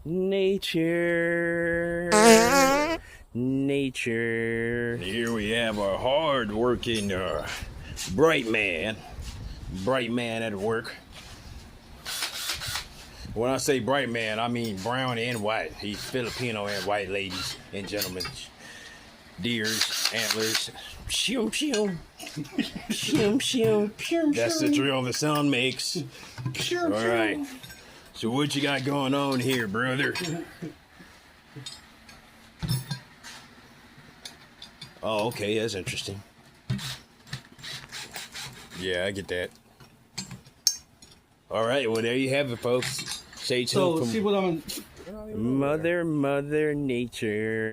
Nature. Nature. Here we have our hard-working bright man. Bright man at work. When I say bright man, I mean brown and white. He's Filipino and white, ladies and gentlemen. Deers, antlers. Shoo, shoo. Shoo, shoo. That's the drill the sound makes. All right. So what you got going on here, brother? Oh, okay, that's interesting. Yeah, I get that. All right, well, there you have it, folks. Stay tuned. So, see what I'm... Mother Nature.